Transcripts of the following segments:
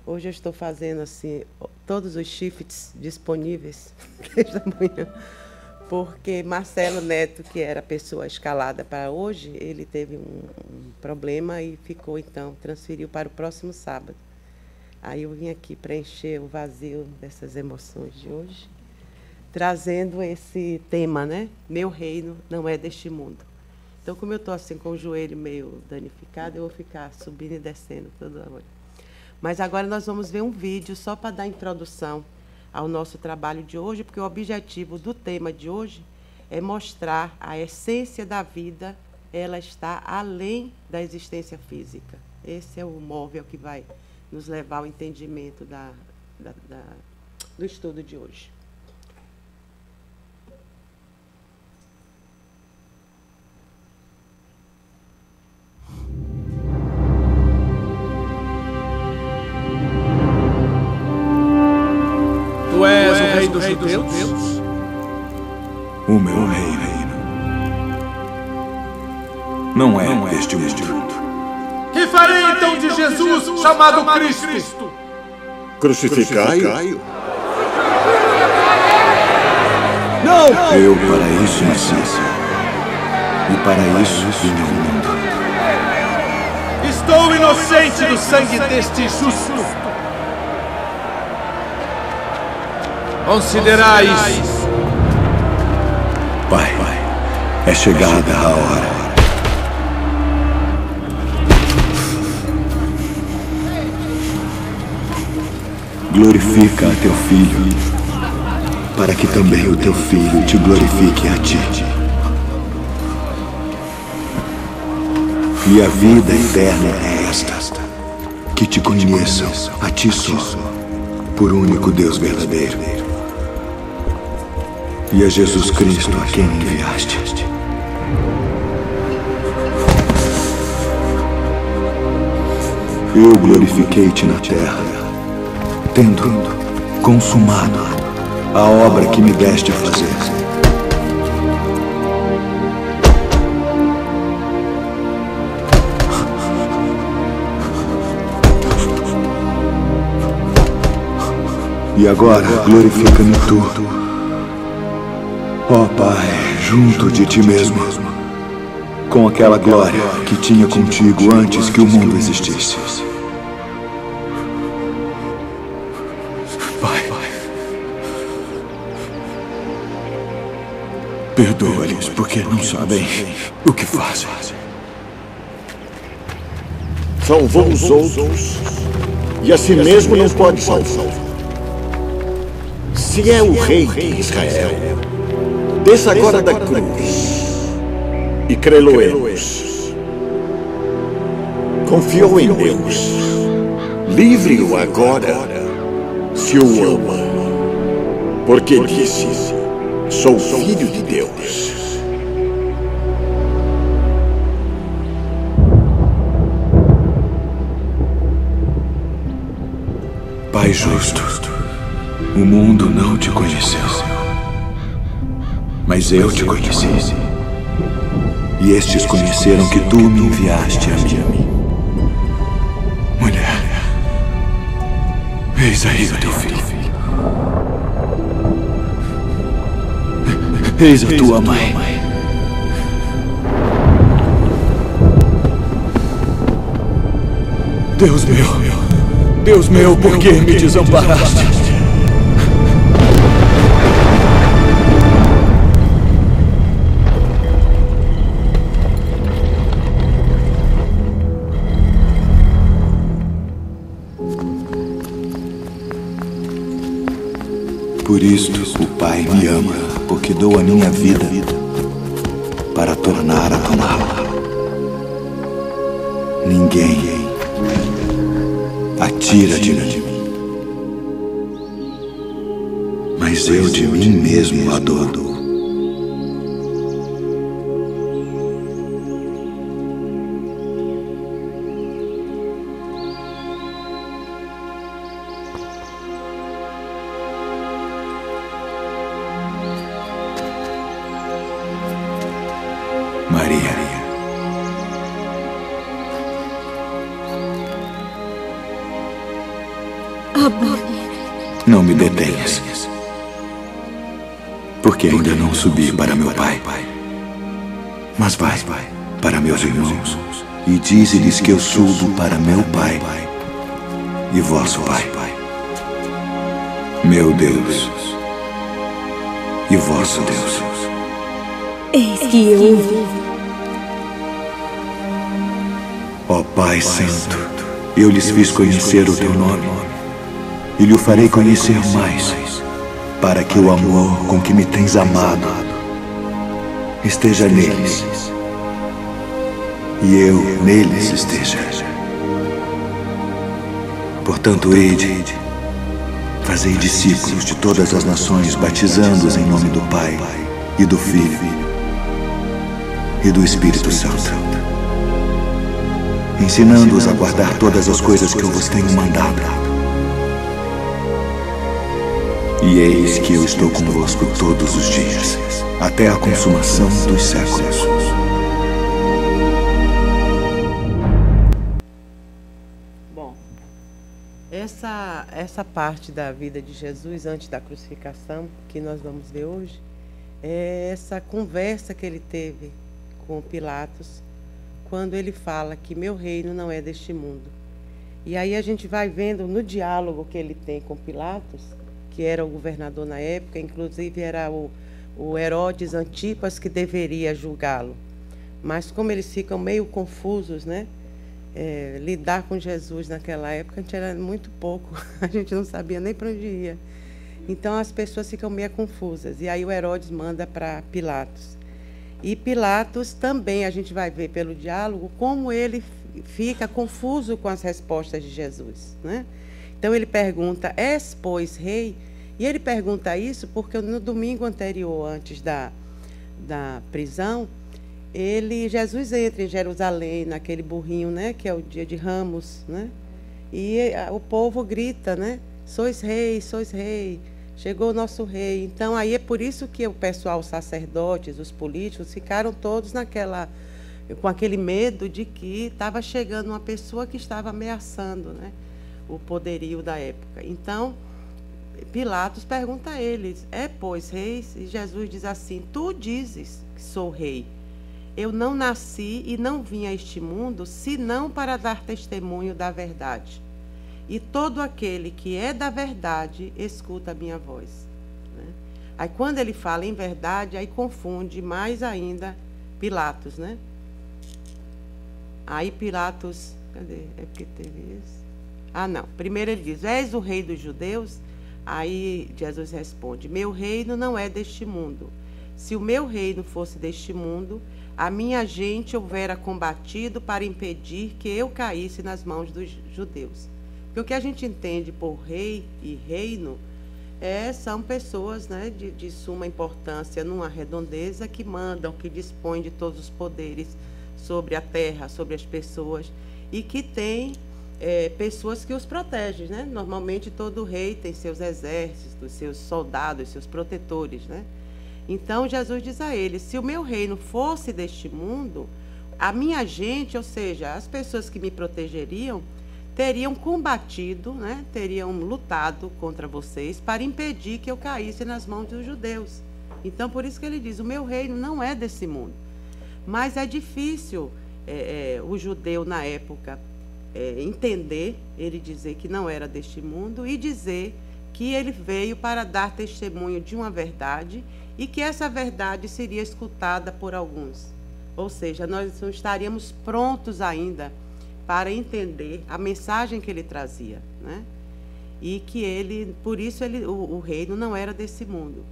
Hoje eu estou fazendo assim todos os shifts disponíveis desde a manhã, porque Marcelo Neto, que era a pessoa escalada para hoje, ele teve um problema e ficou, então, transferiu para o próximo sábado. Aí eu vim aqui preencher o vazio dessas emoções de hoje, trazendo esse tema, né? Meu reino não é deste mundo. Então, como eu estou assim com o joelho meio danificado, eu vou ficar subindo e descendo toda hora. Mas agora nós vamos ver um vídeo só para dar introdução ao nosso trabalho de hoje, porque o objetivo do tema de hoje é mostrar a essência da vida, ela está além da existência física. Esse é o móvel que vai nos levar ao entendimento do estudo de hoje. Tu és o rei dos judeus? O meu reino não é deste mundo. Que farei então de Jesus, chamado Cristo? Crucificai-o? Não! Eu para isso nasci, e para isso vim ao mundo. Estou inocente do sangue deste justo. Considerai isso. Pai, é chegada a hora. Glorifica a teu filho, para que também o teu filho te glorifique a ti. E a vida eterna é esta, que te conheçam a ti só, por único Deus verdadeiro, e a Jesus Cristo a quem enviaste. Eu glorifiquei-te na terra, tendo consumado a obra que me deste a fazer. E agora glorifica-me tu, ó Pai, junto de ti mesmo, com aquela glória que tinha contigo antes que o mundo existisse. Pai, perdoa-lhes, porque não sabem o que fazem. Salvou os outros e a si mesmo não pode salvar. Se é o rei de Israel, desça agora da cruz e crê-lo-emos. Confiou em Deus. Livre-o agora, se o ama, porque disse: sou filho de Deus. Pai justo, o mundo não te conheceu, mas eu te conheci. E estes conheceram que tu me enviaste a mim. Mulher, eis aí o teu filho. Eis a tua mãe. Deus meu, por que me desamparaste? Por isto o Pai me ama, porque dou a minha vida para tornar a amá-la. Ninguém a tira de mim, mas eu de mim mesmo a dou. Maria, não me detenhas, porque ainda não subi para meu Pai. Mas vai para meus irmãos e dize-lhes que eu subo para meu Pai e vosso Pai, meu Deus e vosso Deus. Eis que eu ouvi. Ó Pai Santo, eu lhes fiz conhecer o teu nome e lhe farei conhecer mais, para que o amor com que me tens amado esteja neles e eu neles esteja. Portanto, ide, fazei discípulos de todas as nações, batizando-os em nome do Pai e do Filho e do Espírito Santo, ensinando-os a guardar todas as coisas que eu vos tenho mandado. E eis que eu estou convosco todos os dias, até a consumação dos séculos. Bom, essa parte da vida de Jesus antes da crucificação, que nós vamos ver hoje, é essa conversa que ele teve com Pilatos, quando ele fala que meu reino não é deste mundo. E aí a gente vai vendo no diálogo que ele tem com Pilatos, que era o governador na época, inclusive era o Herodes Antipas que deveria julgá-lo. Mas como eles ficam meio confusos, né? Lidar com Jesus naquela época, a gente era muito pouco, a gente não sabia nem para onde ia. Então as pessoas ficam meio confusas. E aí o Herodes manda para Pilatos. E Pilatos também, a gente vai ver pelo diálogo, como ele fica confuso com as respostas de Jesus, né? Então ele pergunta, és, pois, rei? E ele pergunta isso porque no domingo anterior, antes da prisão, Jesus entra em Jerusalém, naquele burrinho, né, que é o dia de Ramos, né? E o povo grita, né? Sois rei, chegou o nosso rei. Então aí é por isso que o pessoal, os sacerdotes, os políticos, ficaram todos com aquele medo de que estava chegando uma pessoa que estava ameaçando, né, o poderio da época. Então Pilatos pergunta a eles, pois, reis? E Jesus diz assim, tu dizes que sou rei. Eu não nasci e não vim a este mundo, senão para dar testemunho da verdade. E todo aquele que é da verdade, escuta a minha voz. Né? Aí quando ele fala em verdade, aí confunde mais ainda Pilatos, né? Aí Pilatos, cadê? É porque teve isso? Ah, não. Primeiro ele diz, és o rei dos judeus? Aí Jesus responde, meu reino não é deste mundo. Se o meu reino fosse deste mundo, a minha gente houvera combatido para impedir que eu caísse nas mãos dos judeus. Porque o que a gente entende por rei e reino são pessoas, né, de suma importância numa redondeza que mandam, que dispõem de todos os poderes sobre a terra, sobre as pessoas, e que tem pessoas que os protegem, né? Normalmente todo rei tem seus exércitos, seus soldados, seus protetores, né? Então Jesus diz a eles, se o meu reino fosse deste mundo, a minha gente, ou seja, as pessoas que me protegeriam, teriam combatido, né? Teriam lutado contra vocês para impedir que eu caísse nas mãos dos judeus. Então por isso que ele diz, o meu reino não é desse mundo. Mas é difícil o judeu na época entender, ele dizer que não era deste mundo e dizer que ele veio para dar testemunho de uma verdade e que essa verdade seria escutada por alguns. Ou seja, nós não estaríamos prontos ainda para entender a mensagem que ele trazia, né? E que por isso o reino não era desse mundo.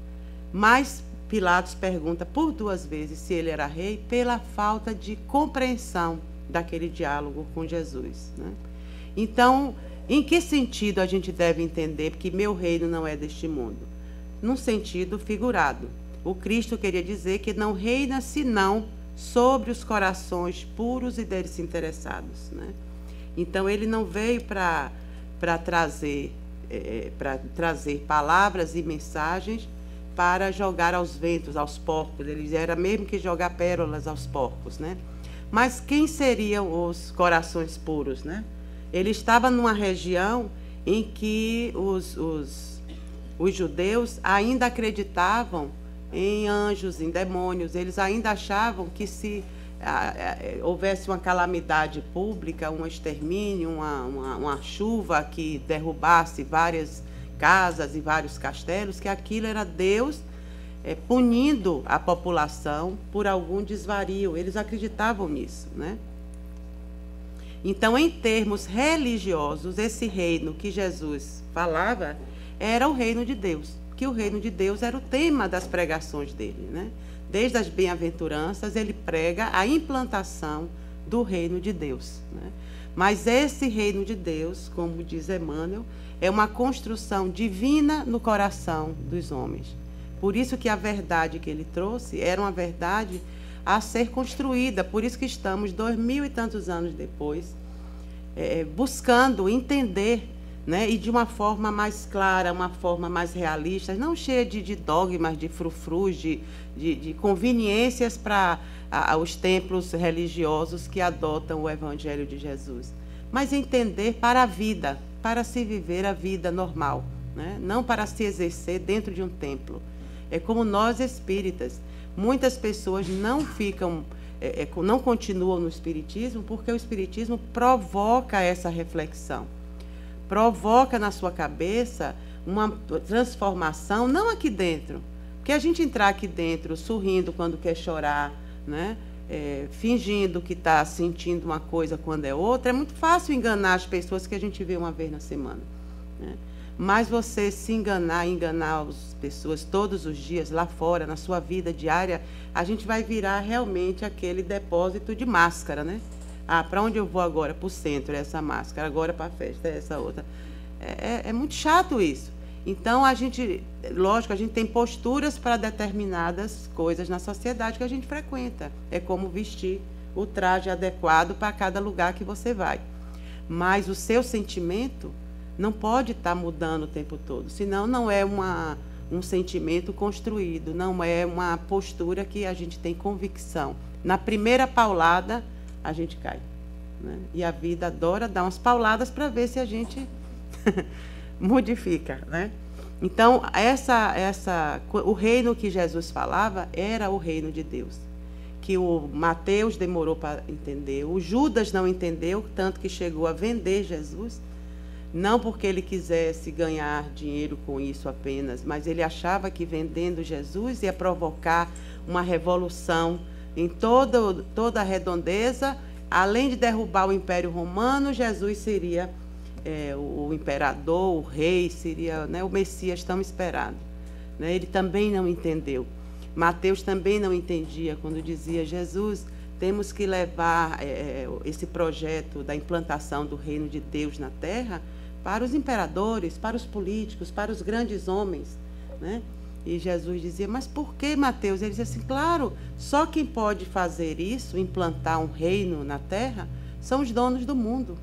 Mas Pilatos pergunta por 2 vezes se ele era rei pela falta de compreensão daquele diálogo com Jesus, né? Então, em que sentido a gente deve entender que meu reino não é deste mundo? Num sentido figurado. O Cristo queria dizer que não reina senão sobre os corações puros e desinteressados, né? Então, ele não veio para trazer palavras e mensagens para jogar aos ventos, aos porcos. Ele era mesmo que jogar pérolas aos porcos, né? Mas quem seriam os corações puros, né? Ele estava numa região em que os judeus ainda acreditavam em anjos, em demônios. Eles ainda achavam que se houvesse uma calamidade pública, um extermínio, uma chuva que derrubasse várias casas e vários castelos, que aquilo era Deus punindo a população por algum desvario. Eles acreditavam nisso, né? Então, em termos religiosos, esse reino que Jesus falava era o reino de Deus, que o reino de Deus era o tema das pregações dele, né? Desde as bem-aventuranças, ele prega a implantação do reino de Deus, né? Mas esse reino de Deus, como diz Emmanuel, é uma construção divina no coração dos homens. Por isso que a verdade que ele trouxe era uma verdade a ser construída. Por isso que estamos 2000 e tantos anos depois, buscando entender, né, e de uma forma mais clara, uma forma mais realista, não cheia de dogmas, de frufrus, de conveniências para os templos religiosos que adotam o Evangelho de Jesus, mas entender para a vida, para se viver a vida normal, né? Não para se exercer dentro de um templo. É como nós espíritas, muitas pessoas não ficam, não continuam no espiritismo porque o espiritismo provoca essa reflexão, provoca na sua cabeça uma transformação, não aqui dentro, porque a gente entrar aqui dentro sorrindo quando quer chorar, né? Fingindo que está sentindo uma coisa quando é outra, é muito fácil enganar as pessoas que a gente vê uma vez na semana, né? Mas você se enganar as pessoas todos os dias lá fora, na sua vida diária, a gente vai virar realmente aquele depósito de máscara, né? Ah, para onde eu vou agora? Para o centro, é essa máscara. Agora para a festa, é essa outra. É muito chato isso. Então, lógico, a gente tem posturas para determinadas coisas na sociedade que a gente frequenta. É como vestir o traje adequado para cada lugar que você vai. Mas o seu sentimento não pode estar mudando o tempo todo, senão não é um sentimento construído, não é uma postura que a gente tem convicção. Na primeira paulada, a gente cai, né? E a vida adora dar umas pauladas para ver se a gente modifica, né? Então, o reino que Jesus falava era o reino de Deus, que o Mateus demorou para entender, o Judas não entendeu, tanto que chegou a vender Jesus, não porque ele quisesse ganhar dinheiro com isso apenas, mas ele achava que vendendo Jesus ia provocar uma revolução em toda a redondeza. Além de derrubar o Império Romano, Jesus seria o imperador, o rei, seria, né, o Messias tão esperado, né? Ele também não entendeu. Mateus também não entendia quando dizia: Jesus, temos que levar esse projeto da implantação do reino de Deus na terra para os imperadores, para os políticos, para os grandes homens, né? E Jesus dizia: mas por que, Mateus? Ele dizia assim: claro, só quem pode fazer isso, implantar um reino na terra, são os donos do mundo.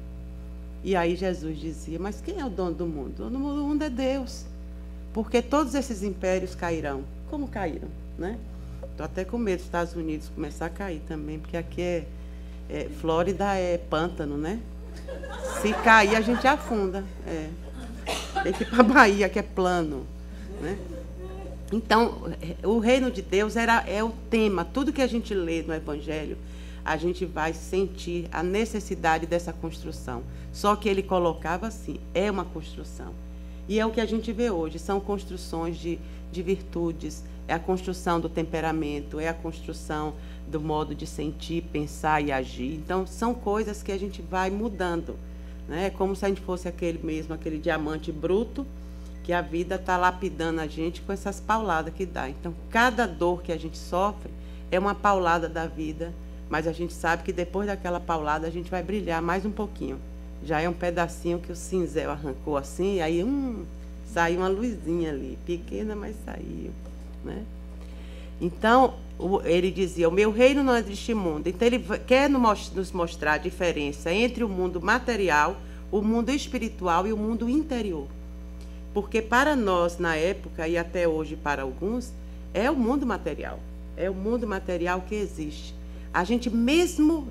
E aí Jesus dizia: mas quem é o dono do mundo? O dono do mundo é Deus, porque todos esses impérios cairão. Como caíram, né? Estou até com medo dos Estados Unidos começar a cair também, porque aqui Flórida é pântano, né? Se cair, a gente afunda. Tem que ir para a Bahia, que é plano, né? Então, o reino de Deus é o tema. Tudo que a gente lê no Evangelho, a gente vai sentir a necessidade dessa construção. Só que ele colocava assim: é uma construção. E é o que a gente vê hoje, são construções de virtudes, é a construção do temperamento, é a construção do modo de sentir, pensar e agir. Então, são coisas que a gente vai mudando, né? É como se a gente fosse aquele diamante bruto, que a vida está lapidando a gente com essas pauladas que dá. Então, cada dor que a gente sofre é uma paulada da vida, mas a gente sabe que depois daquela paulada a gente vai brilhar mais um pouquinho. Já é um pedacinho que o cinzel arrancou assim, e aí saiu uma luzinha ali, pequena, mas saiu, né? Então, ele dizia: o meu reino não é deste mundo. Então, ele quer nos mostrar a diferença entre o mundo material, o mundo espiritual e o mundo interior. Porque para nós, na época, e até hoje para alguns, é o mundo material. É o mundo material que existe. A gente, mesmo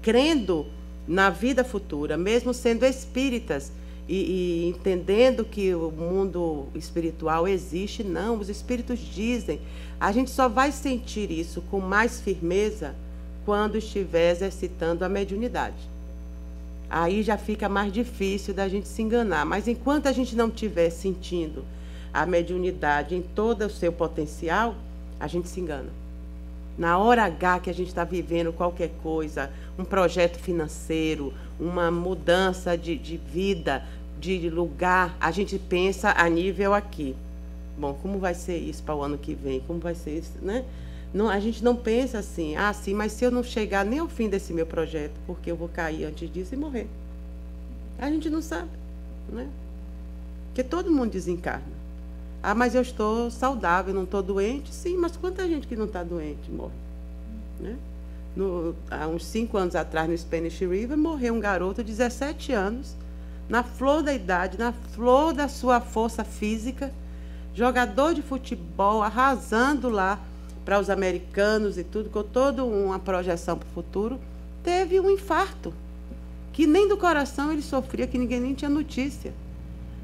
crendo na vida futura, mesmo sendo espíritas, e entendendo que o mundo espiritual existe, não, os espíritos dizem. A gente só vai sentir isso com mais firmeza quando estiver exercitando a mediunidade. Aí já fica mais difícil da gente se enganar. Mas enquanto a gente não estiver sentindo a mediunidade em todo o seu potencial, a gente se engana. Na hora H que a gente está vivendo qualquer coisa, um projeto financeiro, uma mudança de vida, de lugar, a gente pensa a nível aqui. Bom, como vai ser isso para o ano que vem? Como vai ser isso, né? Não, a gente não pensa assim, sim, mas se eu não chegar nem ao fim desse meu projeto, porque eu vou cair antes disso e morrer. A gente não sabe, né? Porque todo mundo desencarna. Mas eu estou saudável, não estou doente. Sim, mas quanta gente que não está doente morre, né? Há uns 5 anos atrás, no Spanish River, morreu um garoto de 17 anos, na flor da idade, na flor da sua força física, jogador de futebol, arrasando lá para os americanos e tudo, com toda uma projeção para o futuro, teve um infarto, que nem do coração ele sofria, que ninguém nem tinha notícia.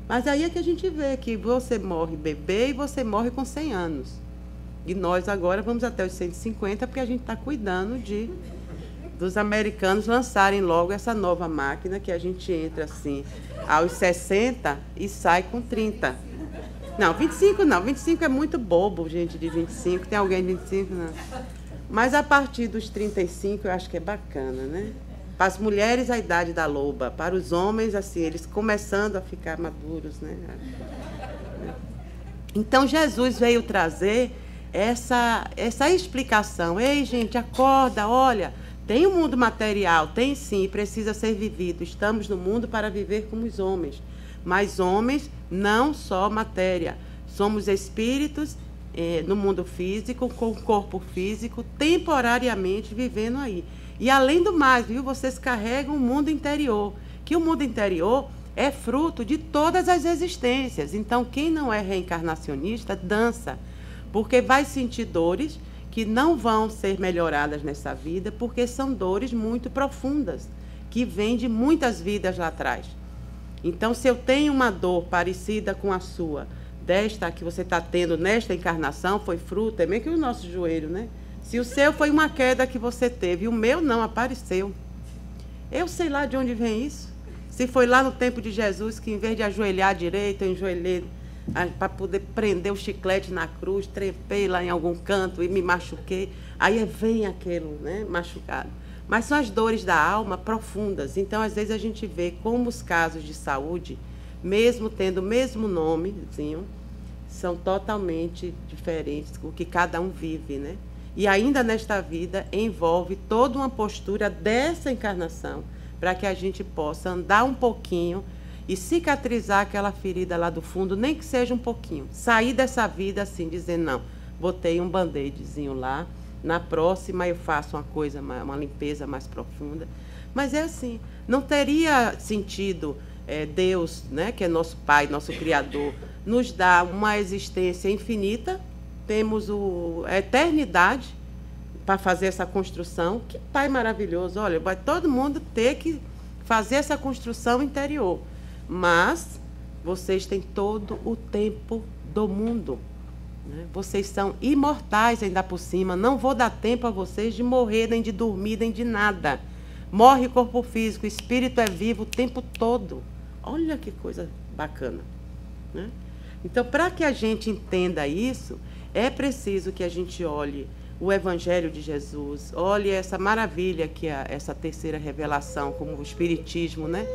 Mas aí é que a gente vê que você morre bebê e você morre com 100 anos. E nós agora vamos até os 150, porque a gente está cuidando dos americanos lançarem logo essa nova máquina, que a gente entra assim aos 60 e sai com 30. Não, 25 não. 25 é muito bobo, gente, de 25. Tem alguém de 25? Não. Mas a partir dos 35 eu acho que é bacana, né? Para as mulheres, a idade da loba. Para os homens, assim, eles começando a ficar maduros, né? Então, Jesus veio trazer essa explicação. Ei, gente, acorda, olha, tem um mundo material, tem sim, precisa ser vivido. Estamos no mundo para viver como os homens. Mas homens, não só matéria. Somos espíritos no mundo físico, com o corpo físico, temporariamente vivendo aí. E além do mais, viu, vocês carregam o mundo interior, que o mundo interior é fruto de todas as existências. Então, quem não é reencarnacionista, dança, porque vai sentir dores que não vão ser melhoradas nessa vida, porque são dores muito profundas, que vêm de muitas vidas lá atrás. Então, se eu tenho uma dor parecida com a sua, desta que você está tendo nesta encarnação, foi fruto, é meio que o nosso joelho, né? Se o seu foi uma queda que você teve, e o meu não apareceu. Eu sei lá de onde vem isso. Se foi lá no tempo de Jesus, que em vez de ajoelhar direito, eu enjoelhei para poder prender o chiclete na cruz, trepei lá em algum canto e me machuquei. Aí vem aquilo, né, machucado. Mas são as dores da alma profundas. Então, às vezes, a gente vê como os casos de saúde, mesmo tendo o mesmo nomezinho, são totalmente diferentes do que cada um vive, né? E ainda nesta vida envolve toda uma postura dessa encarnação, para que a gente possa andar um pouquinho e cicatrizar aquela ferida lá do fundo, nem que seja um pouquinho. Sair dessa vida assim, dizer, não, botei um band-aidzinho lá, na próxima eu faço uma limpeza mais profunda. Mas é assim, não teria sentido Deus, né, que é nosso Pai, nosso Criador, nos dar uma existência infinita, temos a eternidade para fazer essa construção. Que Pai maravilhoso! Olha, vai todo mundo ter que fazer essa construção interior. Mas vocês têm todo o tempo do mundo, né? Vocês são imortais ainda por cima. Não vou dar tempo a vocês de morrer, nem de dormir, nem de nada. Morre o corpo físico, o espírito é vivo o tempo todo. Olha que coisa bacana, né? Então, para que a gente entenda isso, é preciso que a gente olhe o Evangelho de Jesus, olhe essa maravilha que é essa terceira revelação, como o Espiritismo, né,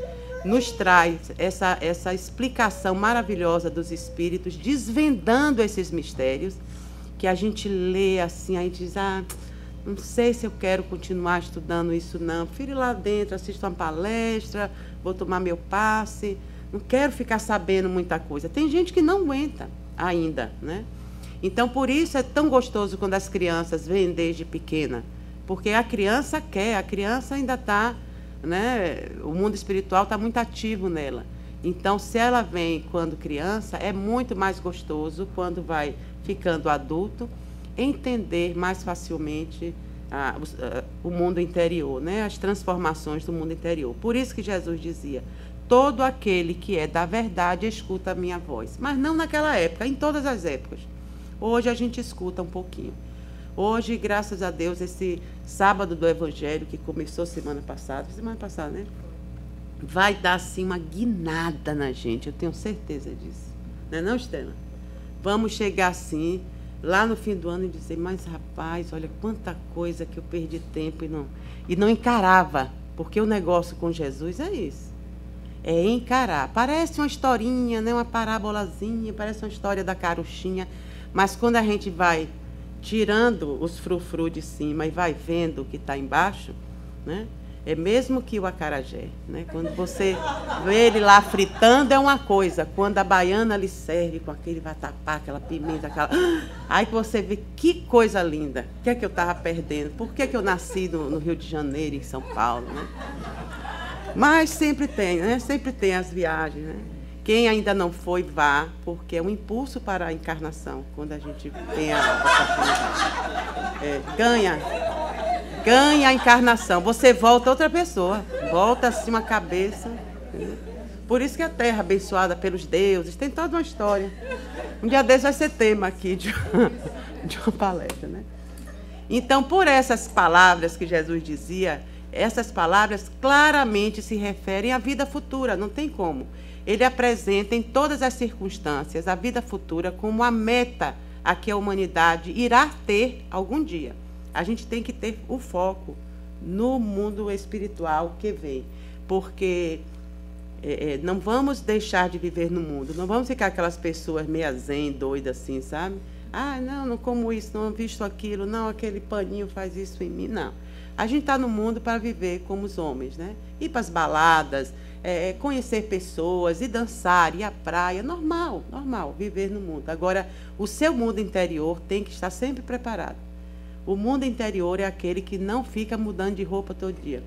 nos traz essa explicação maravilhosa dos Espíritos, desvendando esses mistérios, que a gente lê assim, aí diz, não sei se eu quero continuar estudando isso não, prefiro ir lá dentro, assisto uma palestra, vou tomar meu passe, não quero ficar sabendo muita coisa. Tem gente que não aguenta ainda, né? Então, por isso é tão gostoso quando as crianças vêm desde pequena, porque a criança quer, a criança ainda está, né, o mundo espiritual está muito ativo nela. Então, se ela vem quando criança, é muito mais gostoso quando vai ficando adulto, entender mais facilmente o mundo interior, né, as transformações do mundo interior. Por isso que Jesus dizia, todo aquele que é da verdade escuta a minha voz. Mas não naquela época, em todas as épocas. Hoje a gente escuta um pouquinho. Hoje, graças a Deus, esse sábado do Evangelho, que começou semana passada, né? Vai dar, assim, uma guinada na gente, eu tenho certeza disso. Não é não, Estela? Vamos chegar, assim, lá no fim do ano e dizer, mas, rapaz, olha quanta coisa que eu perdi tempo e não encarava, porque o negócio com Jesus é isso. É encarar. Parece uma historinha, né? Uma parábolazinha, parece uma história da carochinha, mas quando a gente vai tirando os frufru de cima e vai vendo o que está embaixo, né? É mesmo que o acarajé, né? Quando você vê ele lá fritando é uma coisa, quando a baiana lhe serve com aquele vatapá, aquela pimenta, aí que você vê que coisa linda. O que é que eu estava perdendo? Por que eu nasci no Rio de Janeiro, em São Paulo, né? Mas sempre tem, né? Sempre tem as viagens, né? Quem ainda não foi, vá, porque é um impulso para a encarnação, quando a gente tem a oportunidade. Ganha a encarnação. Você volta outra pessoa, volta assim uma cabeça. Entendeu? Por isso que a terra abençoada pelos deuses, tem toda uma história. Um dia desses vai ser tema aqui de uma palestra, né? Então, por essas palavras que Jesus dizia, essas palavras claramente se referem à vida futura, não tem como. Ele apresenta em todas as circunstâncias a vida futura como a meta a que a humanidade irá ter algum dia. A gente tem que ter o foco no mundo espiritual que vem, porque não vamos deixar de viver no mundo, não vamos ficar aquelas pessoas meio zen, doidas assim, sabe? Ah, não como isso, não visto aquilo, não, aquele paninho faz isso em mim, não. A gente está no mundo para viver como os homens, né? Ir para as baladas, conhecer pessoas, ir dançar, ir à praia, normal, viver no mundo. Agora, o seu mundo interior tem que estar sempre preparado. O mundo interior é aquele que não fica mudando de roupa todo dia,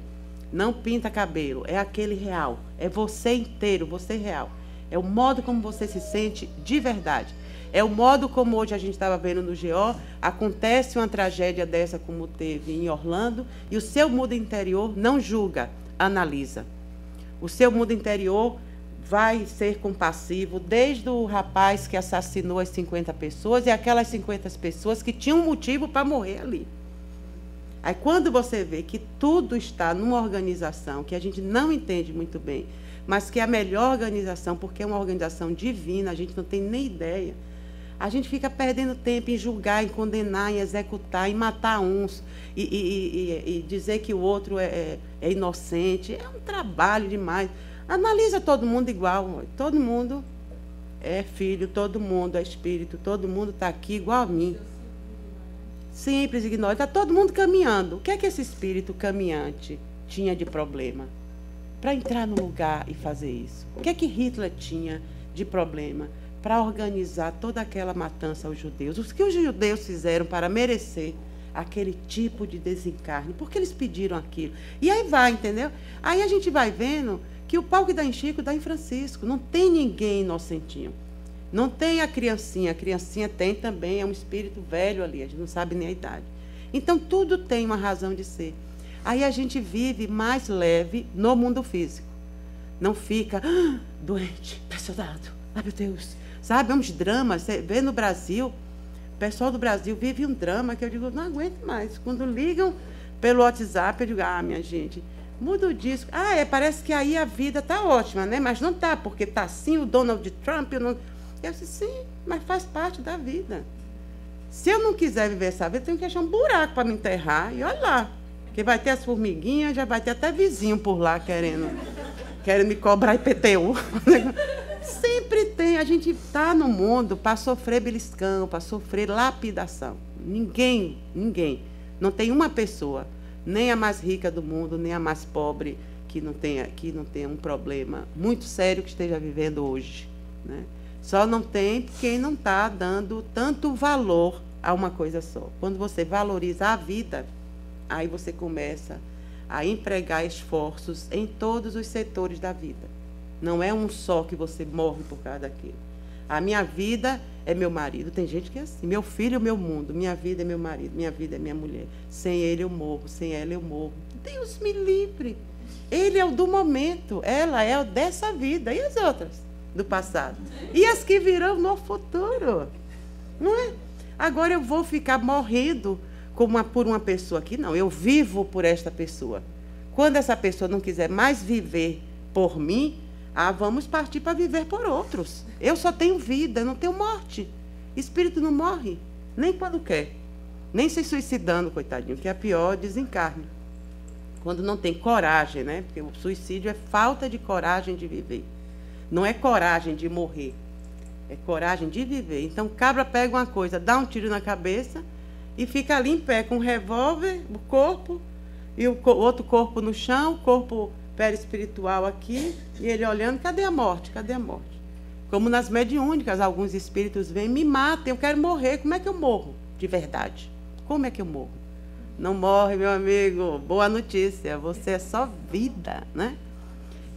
não pinta cabelo, é aquele real, é você inteiro, você real. É o modo como você se sente de verdade. É o modo como hoje a gente estava vendo no GO, acontece uma tragédia dessa como teve em Orlando, e o seu mundo interior não julga, analisa. O seu mundo interior vai ser compassivo, desde o rapaz que assassinou as 50 pessoas e aquelas 50 pessoas que tinham um motivo para morrer ali. Aí quando você vê que tudo está numa organização que a gente não entende muito bem, mas que é a melhor organização, porque é uma organização divina, a gente não tem nem ideia, a gente fica perdendo tempo em julgar, em condenar, em executar, em matar uns, e dizer que o outro é inocente. É um trabalho demais. Analisa todo mundo igual. Todo mundo é filho, todo mundo é espírito, todo mundo está aqui igual a mim. Simples, ignorante. Está todo mundo caminhando. O que é que esse espírito caminhante tinha de problema para entrar no lugar e fazer isso? O que é que Hitler tinha de problema para organizar toda aquela matança aos judeus? O que os judeus fizeram para merecer aquele tipo de desencarne? Por que eles pediram aquilo? E aí vai, entendeu? Aí a gente vai vendo que o pau que dá em Chico dá em Francisco. Não tem ninguém inocentinho. Não tem a criancinha tem também, é um espírito velho ali, a gente não sabe nem a idade. Então, tudo tem uma razão de ser. Aí a gente vive mais leve no mundo físico. Não fica doente, pressionado, ai meu Deus. Sabe, é uns dramas. Você vê no Brasil, o pessoal do Brasil vive um drama que eu digo, não aguento mais. Quando ligam pelo WhatsApp, eu digo, minha gente, muda o disco. Parece que aí a vida está ótima, né? Mas não está, porque está assim o Donald Trump. Eu disse, sim, mas faz parte da vida. Se eu não quiser viver essa vida, eu tenho que achar um buraco para me enterrar. E olha lá, porque vai ter as formiguinhas, já vai ter até vizinho por lá querendo me cobrar IPTU. Sempre tem. A gente está no mundo para sofrer beliscão, para sofrer lapidação. Ninguém. Não tem uma pessoa, nem a mais rica do mundo, nem a mais pobre, que não tenha um problema muito sério que esteja vivendo hoje, né? Só não tem quem não está dando tanto valor a uma coisa só. Quando você valoriza a vida, aí você começa a empregar esforços em todos os setores da vida. Não é um só que você morre por causa daquilo. A minha vida é meu marido. Tem gente que é assim. Meu filho é meu mundo. Minha vida é meu marido. Minha vida é minha mulher. Sem ele eu morro. Sem ela eu morro. Deus me livre. Ele é o do momento, ela é o dessa vida. E as outras? Do passado. E as que virão no futuro. Não é? Agora eu vou ficar morrendo por uma pessoa aqui? Não, eu vivo por esta pessoa. Quando essa pessoa não quiser mais viver por mim, vamos partir para viver por outros. Eu só tenho vida, eu não tenho morte. Espírito não morre, nem quando quer. Nem se suicidando, coitadinho, que é pior, desencarne. Quando não tem coragem, né? Porque o suicídio é falta de coragem de viver. Não é coragem de morrer, é coragem de viver. Então, o cabra pega uma coisa, dá um tiro na cabeça e fica ali em pé com um revólver, o corpo, e o outro corpo no chão, o corpo perispiritual aqui, e ele olhando, cadê a morte? Cadê a morte? Como nas mediúnicas, alguns espíritos vêm, me matem, eu quero morrer. Como é que eu morro? De verdade. Como é que eu morro? Não morre, meu amigo. Boa notícia, você é só vida, né?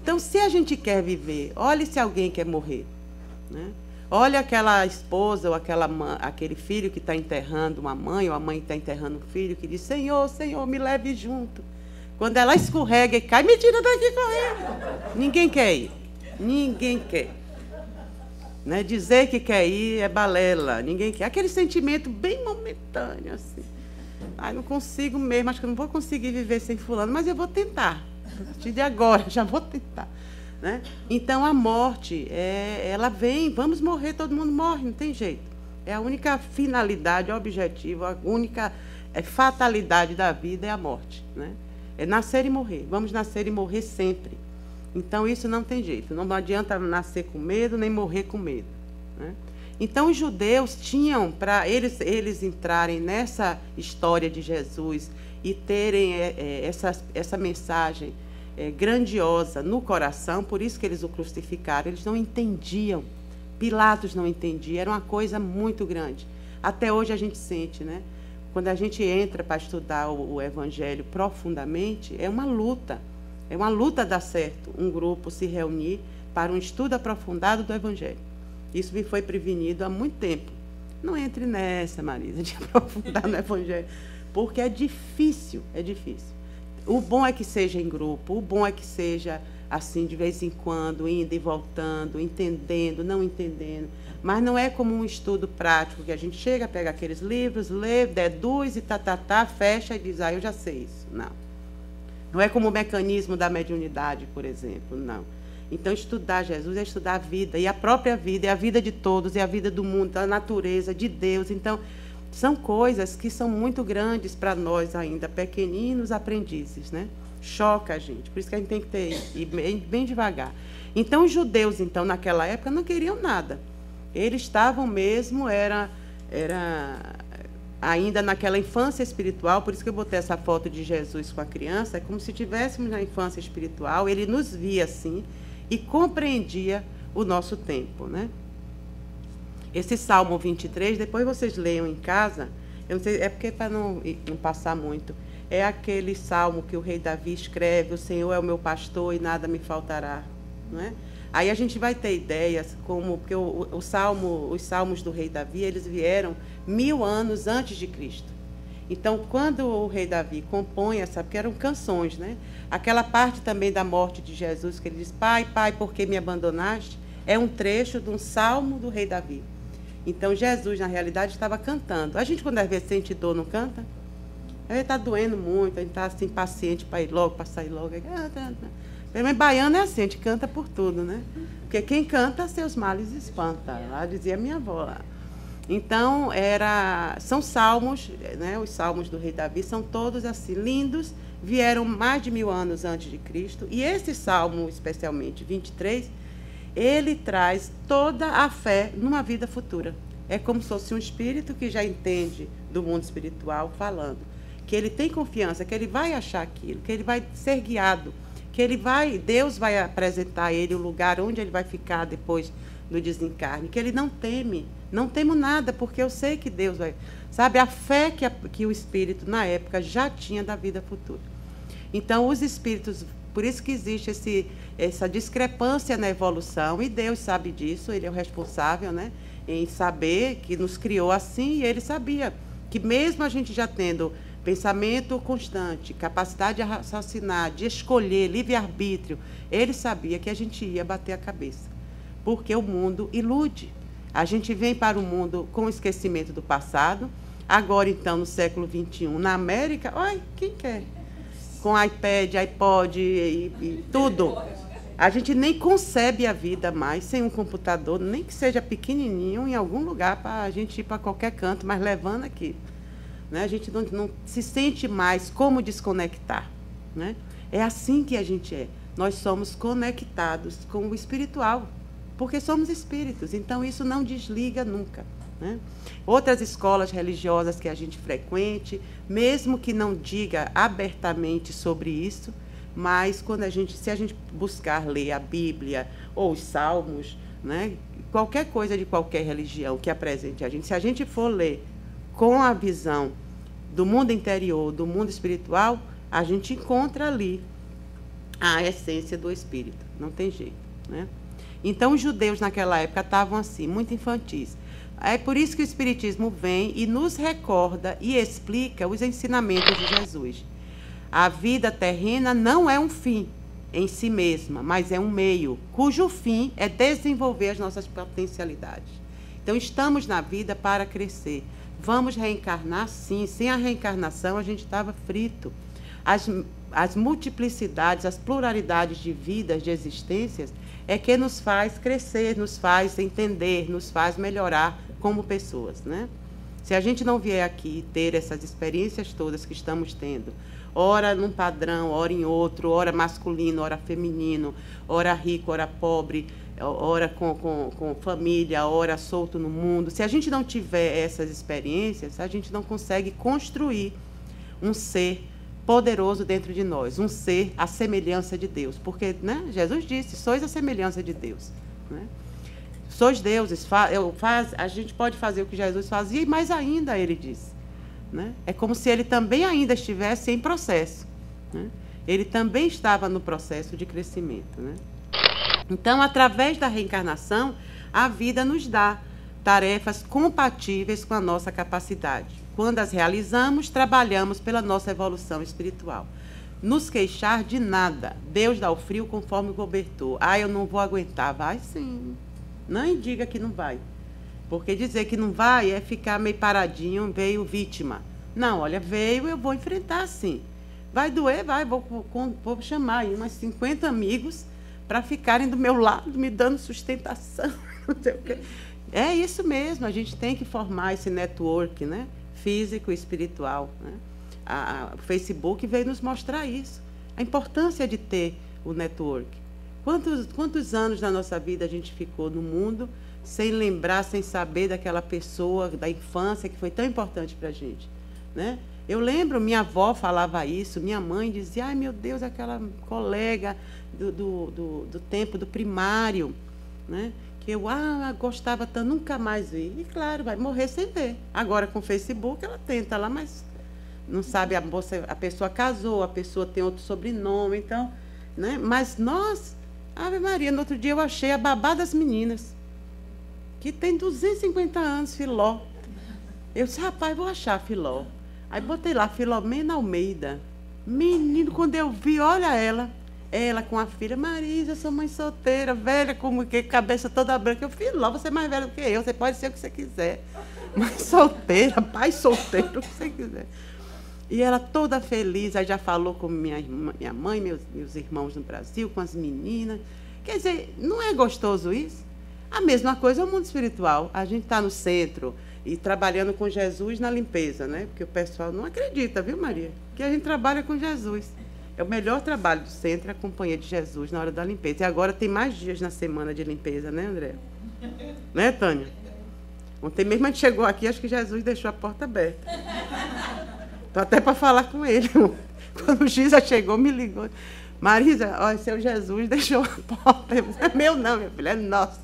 Então, se a gente quer viver, olhe se alguém quer morrer, né? Olha aquela esposa ou aquele filho que está enterrando uma mãe, ou a mãe que está enterrando um filho, que diz, Senhor, Senhor, me leve junto. Quando ela escorrega e cai, me tira daqui correndo. Ninguém quer ir. Ninguém quer. Né? Dizer que quer ir é balela. Ninguém quer. Aquele sentimento bem momentâneo, assim. Ai, não consigo mesmo, acho que eu não vou conseguir viver sem fulano, mas eu vou tentar. A partir de agora, já vou tentar. Né? Então, a morte, ela vem, vamos morrer, todo mundo morre, não tem jeito. É a única finalidade, objetivo, a única fatalidade da vida é a morte. Né? É nascer e morrer. Vamos nascer e morrer sempre. Então, isso não tem jeito. Não adianta nascer com medo, nem morrer com medo. Né? Então, os judeus tinham, para eles entrarem nessa história de Jesus e terem essa mensagem grandiosa no coração, por isso que eles o crucificaram. Eles não entendiam. Pilatos não entendia. Era uma coisa muito grande. Até hoje a gente sente, né? Quando a gente entra para estudar o Evangelho profundamente, é uma luta. É uma luta dar certo um grupo se reunir para um estudo aprofundado do Evangelho. Isso me foi prevenido há muito tempo. Não entre nessa, Marisa, de aprofundar no Evangelho, porque é difícil, é difícil. O bom é que seja em grupo, o bom é que seja assim, de vez em quando, indo e voltando, entendendo, não entendendo. Mas não é como um estudo prático, que a gente chega, pega aqueles livros, lê, deduz e fecha e diz, eu já sei isso. Não. Não é como o mecanismo da mediunidade, por exemplo, não. Então, estudar Jesus é estudar a vida, e a própria vida, é a vida de todos, é a vida do mundo, da natureza, de Deus. Então, são coisas que são muito grandes para nós ainda, pequeninos aprendizes, né? Choca a gente, por isso que a gente tem que ir bem devagar. Então, os judeus, então, naquela época, não queriam nada. Eles estavam mesmo, era ainda naquela infância espiritual, por isso que eu botei essa foto de Jesus com a criança, é como se estivéssemos na infância espiritual, ele nos via assim e compreendia o nosso tempo, né? Esse Salmo 23, depois vocês leiam em casa, eu não sei, é porque para não passar muito, é aquele salmo que o rei Davi escreve, o Senhor é o meu pastor e nada me faltará, não é? Aí a gente vai ter ideias, porque os salmos do rei Davi, eles vieram 1000 anos antes de Cristo. Então, quando o rei Davi compõe porque eram canções, né? Aquela parte também da morte de Jesus, que ele diz, Pai, Pai, por que me abandonaste? É um trecho de um salmo do rei Davi. Então, Jesus, na realidade, estava cantando. A gente, quando às vezes sente dor, não canta? Ele está doendo muito, a gente está assim, paciente para ir logo, para sair logo. Mas baiano é assim, a gente canta por tudo, né? Porque quem canta, seus males espanta. Lá dizia minha avó lá. Então, são salmos, né? Os salmos do rei Davi são todos assim, lindos, vieram mais de 1000 anos antes de Cristo. E esse salmo, especialmente 23, ele traz toda a fé numa vida futura. É como se fosse um espírito que já entende do mundo espiritual falando. Que ele tem confiança, que ele vai achar aquilo, que ele vai ser guiado, que Deus vai apresentar a ele o lugar onde ele vai ficar depois do desencarne, que ele não temo nada, porque eu sei que Deus vai... Sabe, a fé que o espírito, na época, já tinha da vida futura. Então, os espíritos, por isso que existe essa discrepância na evolução, e Deus sabe disso, ele é o responsável, né, em saber que nos criou assim, e ele sabia que mesmo a gente já tendo pensamento constante, capacidade de raciocinar, de escolher, livre-arbítrio, ele sabia que a gente ia bater a cabeça. Porque o mundo ilude. A gente vem para o mundo com o esquecimento do passado. Agora, então, no século XXI, na América, olha, quem quer? Com iPad, iPod e tudo. A gente nem concebe a vida mais sem um computador, nem que seja pequenininho, em algum lugar para a gente ir para qualquer canto, mas levando aqui. Né? A gente não se sente mais como desconectar. Né? É assim que a gente é. Nós somos conectados com o espiritual, porque somos espíritos, então isso não desliga nunca. Né? Outras escolas religiosas que a gente frequente, mesmo que não diga abertamente sobre isso, mas se a gente buscar ler a Bíblia ou os Salmos, né, qualquer coisa de qualquer religião que apresente a gente, se a gente for ler com a visão do mundo interior, do mundo espiritual, a gente encontra ali a essência do espírito, não tem jeito. Né? Então, os judeus naquela época estavam assim, muito infantis. É por isso que o Espiritismo vem e nos recorda e explica os ensinamentos de Jesus. A vida terrena não é um fim em si mesma, mas é um meio, cujo fim é desenvolver as nossas potencialidades. Então, estamos na vida para crescer. Vamos reencarnar, sim. Sem a reencarnação, a gente estava frito. As multiplicidades, as pluralidades de vidas, de existências, é que nos faz crescer, nos faz entender, nos faz melhorar como pessoas. Né? Se a gente não vier aqui ter essas experiências todas que estamos tendo, ora num padrão, ora em outro, ora masculino, ora feminino, ora rico, ora pobre, ora com família, ora solto no mundo, se a gente não tiver essas experiências, a gente não consegue construir um ser poderoso dentro de nós, um ser à semelhança de Deus, porque, né, Jesus disse, sois a semelhança de Deus. Né? Sois deuses, a gente pode fazer o que Jesus fazia, e mais ainda, ele disse. Né? É como se ele também ainda estivesse em processo. Né? Ele também estava no processo de crescimento. Né? Então, através da reencarnação, a vida nos dá tarefas compatíveis com a nossa capacidade. Quando as realizamos, trabalhamos pela nossa evolução espiritual. Nos queixar de nada. Deus dá o frio conforme o cobertor. Ah, eu não vou aguentar. Vai sim. Não diga que não vai. Porque dizer que não vai é ficar meio paradinho, veio vítima. Não, olha, veio, eu vou enfrentar sim. Vai doer, vai, vou chamar aí umas 50 amigos para ficarem do meu lado, me dando sustentação. Não sei o quê. É isso mesmo, a gente tem que formar esse network, né? Físico e espiritual. Né? O Facebook veio nos mostrar isso. A importância de ter o network. Quantos anos na nossa vida a gente ficou no mundo sem lembrar, sem saber daquela pessoa da infância que foi tão importante para a gente? Né? Eu lembro, minha avó falava isso, minha mãe dizia, ai meu Deus, aquela colega do tempo do primário, né? Que eu gostava tanto, nunca mais vi. E claro, vai morrer sem ver. Agora com o Facebook ela tenta lá, mas não sabe, a pessoa casou, a pessoa tem outro sobrenome, então, né? Mas nós, Ave Maria, no outro dia eu achei a babá das meninas, que tem 250 anos, Filó. Eu disse, rapaz, vou achar Filó. Aí botei lá, Filomena Almeida. Menino, quando eu vi, olha ela com a filha, Marisa, eu sou mãe solteira, velha, como que, cabeça toda branca. Eu, Filó, você é mais velha do que eu, você pode ser o que você quiser. Mãe solteira, pai solteiro, o que você quiser. E ela toda feliz, aí já falou com minha mãe, meus irmãos no Brasil, com as meninas. Quer dizer, não é gostoso isso? A mesma coisa é o mundo espiritual. A gente está no centro e trabalhando com Jesus na limpeza, né? Porque o pessoal não acredita, viu, Maria? Que a gente trabalha com Jesus. É o melhor trabalho do centro, a companhia de Jesus na hora da limpeza. E agora tem mais dias na semana de limpeza, né, André? Né, Tânia? Ontem mesmo a gente chegou aqui, acho que Jesus deixou a porta aberta. Estou até para falar com ele. Quando o Giza chegou, me ligou. Marisa, olha, seu Jesus deixou a porta. É meu não, minha filha, é nosso.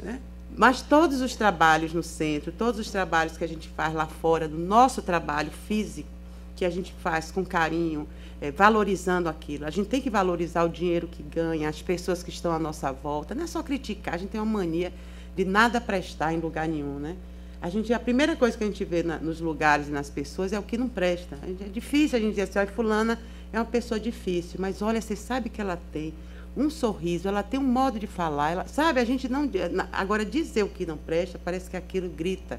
Né? Mas todos os trabalhos no centro, todos os trabalhos que a gente faz lá fora, do nosso trabalho físico, que a gente faz com carinho, valorizando aquilo. A gente tem que valorizar o dinheiro que ganha, as pessoas que estão à nossa volta. Não é só criticar, a gente tem uma mania de nada prestar em lugar nenhum. Né? A primeira coisa que a gente vê nos lugares e nas pessoas é o que não presta. É difícil a gente dizer assim, olha, fulana é uma pessoa difícil, mas olha, você sabe que ela tem um sorriso, ela tem um modo de falar, ela, sabe, a gente não... Agora, dizer o que não presta, parece que aquilo grita.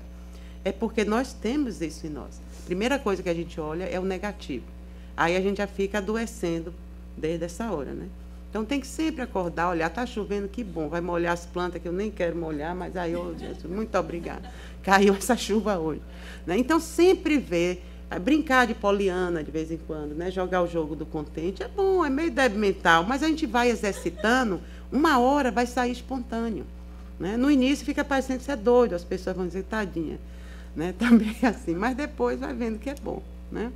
É porque nós temos isso em nós. A primeira coisa que a gente olha é o negativo. Aí a gente já fica adoecendo desde essa hora, né? Então, tem que sempre acordar, olhar, está chovendo, que bom, vai molhar as plantas que eu nem quero molhar, mas aí, oh, Jesus, muito obrigada. Caiu essa chuva hoje. Né? Então, sempre ver, brincar de poliana de vez em quando, né? Jogar o jogo do contente, é bom, é meio débil mental, mas a gente vai exercitando, uma hora vai sair espontâneo. Né? No início fica parecendo que você é doido, as pessoas vão dizer, tadinha. Né? Também assim, mas depois vai vendo que é bom. Né?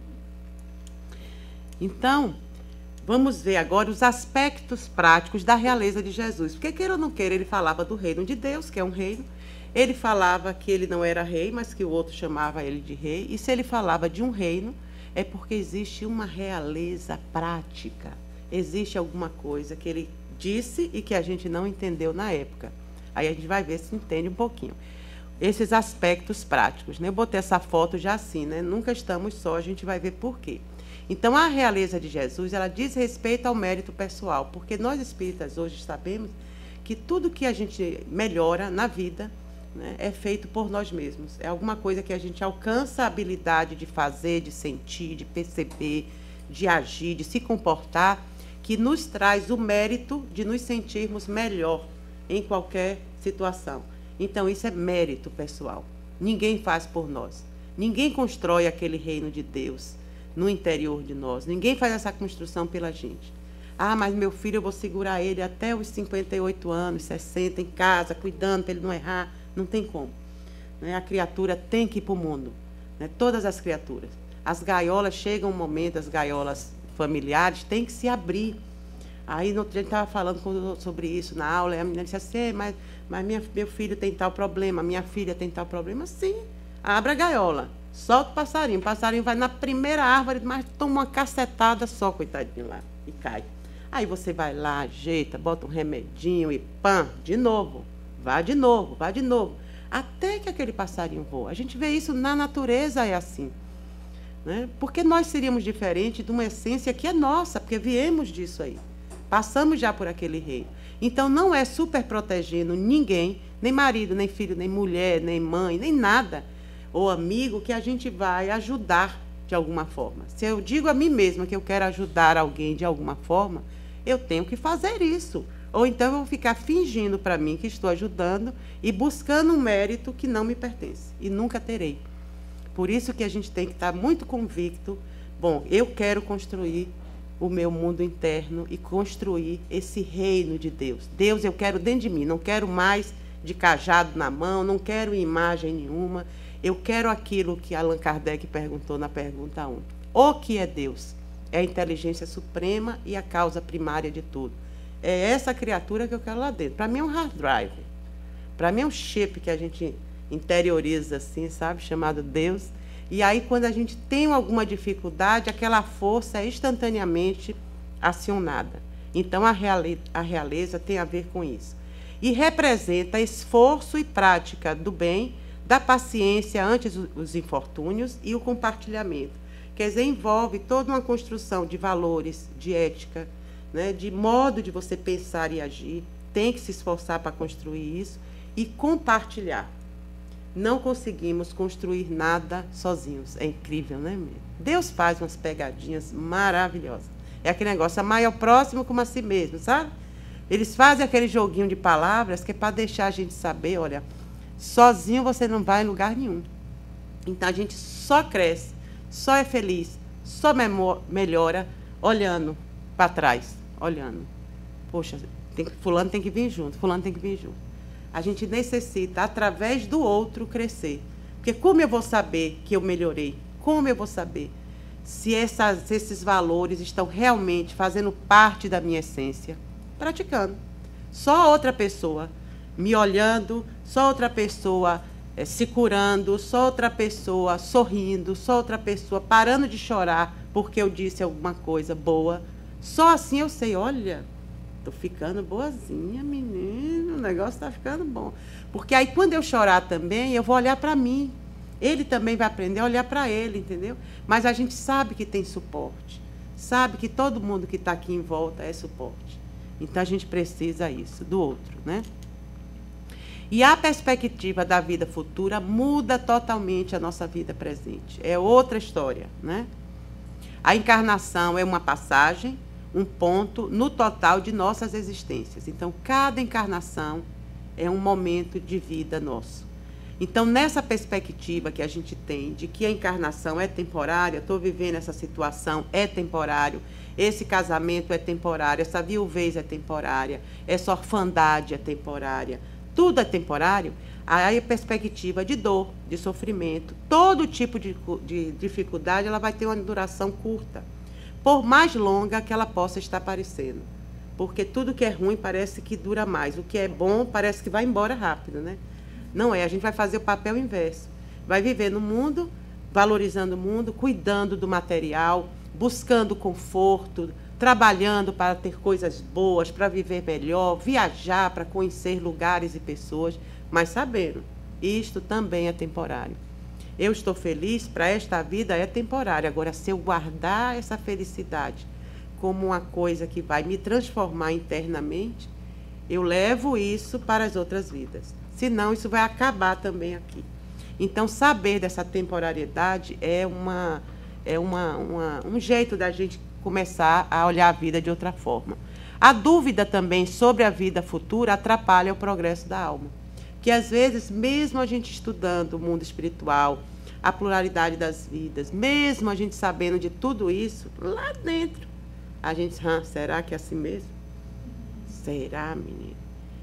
Então, vamos ver agora os aspectos práticos da realeza de Jesus. Porque, queira ou não queira, ele falava do reino de Deus, que é um reino. Ele falava que ele não era rei, mas que o outro chamava ele de rei. E se ele falava de um reino, é porque existe uma realeza prática. Existe alguma coisa que ele disse e que a gente não entendeu na época. Aí a gente vai ver se entende um pouquinho. Esses aspectos práticos. Né? Eu botei essa foto já assim, né? Nunca estamos só, a gente vai ver por quê. Então, a realeza de Jesus, ela diz respeito ao mérito pessoal, porque nós espíritas hoje sabemos que tudo que a gente melhora na vida, né, é feito por nós mesmos. É alguma coisa que a gente alcança a habilidade de fazer, de sentir, de perceber, de agir, de se comportar, que nos traz o mérito de nos sentirmos melhor em qualquer situação. Então, isso é mérito pessoal. Ninguém faz por nós. Ninguém constrói aquele reino de Deus no interior de nós. Ninguém faz essa construção pela gente. Ah, mas meu filho, eu vou segurar ele até os 58 anos, 60, em casa, cuidando para ele não errar. Não tem como. Né? A criatura tem que ir para o mundo. Né? Todas as criaturas. As gaiolas, chegam um momento, as gaiolas familiares têm que se abrir. Aí, no outro dia, a gente estava falando sobre isso na aula, e a menina disse assim, mas meu filho tem tal problema, minha filha tem tal problema. Sim, abre a gaiola. Solta o passarinho vai na primeira árvore, mas toma uma cacetada só, coitadinho lá, e cai. Aí você vai lá, ajeita, bota um remedinho e pã, de novo, vai de novo, até que aquele passarinho voa. A gente vê isso na natureza, é assim. Né? Porque nós seríamos diferentes de uma essência que é nossa, porque viemos disso aí. Passamos já por aquele reino. Então, não é super protegendo ninguém, nem marido, nem filho, nem mulher, nem mãe, nem nada, ou amigo, que a gente vai ajudar de alguma forma. Se eu digo a mim mesma que eu quero ajudar alguém de alguma forma, eu tenho que fazer isso. Ou então eu vou ficar fingindo para mim que estou ajudando e buscando um mérito que não me pertence. E nunca terei. Por isso que a gente tem que estar muito convicto. Bom, eu quero construir o meu mundo interno e construir esse reino de Deus. Deus eu quero dentro de mim. Não quero mais de cajado na mão, não quero imagem nenhuma. Eu quero aquilo que Allan Kardec perguntou na pergunta 1. O que é Deus? É a inteligência suprema e a causa primária de tudo. É essa criatura que eu quero lá dentro. Para mim é um hard drive. Para mim é um chip que a gente interioriza assim, sabe? Chamado Deus. E aí, quando a gente tem alguma dificuldade, aquela força é instantaneamente acionada. Então, a realeza tem a ver com isso. E representa esforço e prática do bem, da paciência ante os infortúnios e o compartilhamento. Quer dizer, envolve toda uma construção de valores, de ética, né, de modo de você pensar e agir. Tem que se esforçar para construir isso e compartilhar. Não conseguimos construir nada sozinhos. É incrível, né, mesmo? Deus faz umas pegadinhas maravilhosas. É aquele negócio, amar ao próximo como a si mesmo, sabe? Eles fazem aquele joguinho de palavras que é para deixar a gente saber, olha, sozinho você não vai em lugar nenhum. Então, a gente só cresce, só é feliz, só melhora olhando para trás, olhando. Poxa, fulano tem que vir junto, fulano tem que vir junto. A gente necessita, através do outro, crescer. Porque como eu vou saber que eu melhorei? Como eu vou saber se esses valores estão realmente fazendo parte da minha essência? Praticando. Só outra pessoa me olhando, só outra pessoa se curando, só outra pessoa sorrindo, só outra pessoa parando de chorar porque eu disse alguma coisa boa. Só assim eu sei, olha, estou ficando boazinha, menino, o negócio está ficando bom. Porque aí, quando eu chorar também, eu vou olhar para mim. Ele também vai aprender a olhar para ele, entendeu? Mas a gente sabe que tem suporte. Sabe que todo mundo que está aqui em volta é suporte. Então, a gente precisa isso, do outro, né? E a perspectiva da vida futura muda totalmente a nossa vida presente. É outra história, né? A encarnação é uma passagem, um ponto no total de nossas existências. Então, cada encarnação é um momento de vida nosso. Então, nessa perspectiva que a gente tem de que a encarnação é temporária, estou vivendo essa situação, é temporário, esse casamento é temporário, essa viuvez é temporária, essa orfandade é temporária, tudo é temporário, aí a perspectiva de dor, de sofrimento, todo tipo de dificuldade, ela vai ter uma duração curta, por mais longa que ela possa estar parecendo. Porque tudo que é ruim parece que dura mais, o que é bom parece que vai embora rápido, né? Não é, a gente vai fazer o papel inverso. Vai viver no mundo, valorizando o mundo, cuidando do material, buscando conforto, trabalhando para ter coisas boas, para viver melhor, viajar para conhecer lugares e pessoas, mas sabendo, isto também é temporário. Eu estou feliz, para esta vida é temporária. Agora, se eu guardar essa felicidade como uma coisa que vai me transformar internamente, eu levo isso para as outras vidas. Senão, isso vai acabar também aqui. Então, saber dessa temporariedade é um jeito da gente começar a olhar a vida de outra forma. A dúvida também sobre a vida futura atrapalha o progresso da alma. Que, às vezes, mesmo a gente estudando o mundo espiritual, a pluralidade das vidas, mesmo a gente sabendo de tudo isso, lá dentro, a gente, será que é assim mesmo? Será, menino?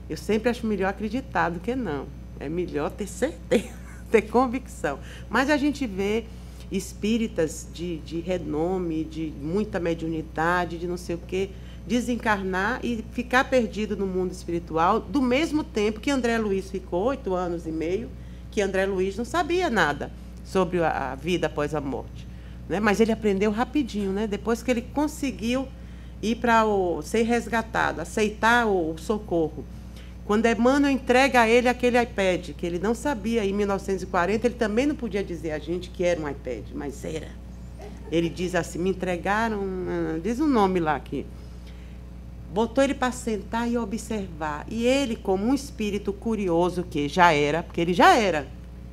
Eu sempre acho melhor acreditar do que não. É melhor ter certeza, ter convicção. Mas a gente vê espíritas de renome, de muita mediunidade, de não sei o quê, desencarnar e ficar perdido no mundo espiritual, do mesmo tempo que André Luiz ficou 8 anos e meio, que André Luiz não sabia nada sobre a vida após a morte, né? Mas ele aprendeu rapidinho, né? Depois que ele conseguiu ir para ser resgatado, aceitar o socorro. Quando Emmanuel entrega a ele aquele iPad, que ele não sabia, em 1940, ele também não podia dizer a gente que era um iPad, mas era. Ele diz assim, me entregaram, diz um nome lá aqui. Botou ele para sentar e observar. E ele, como um espírito curioso que já era, porque ele já era.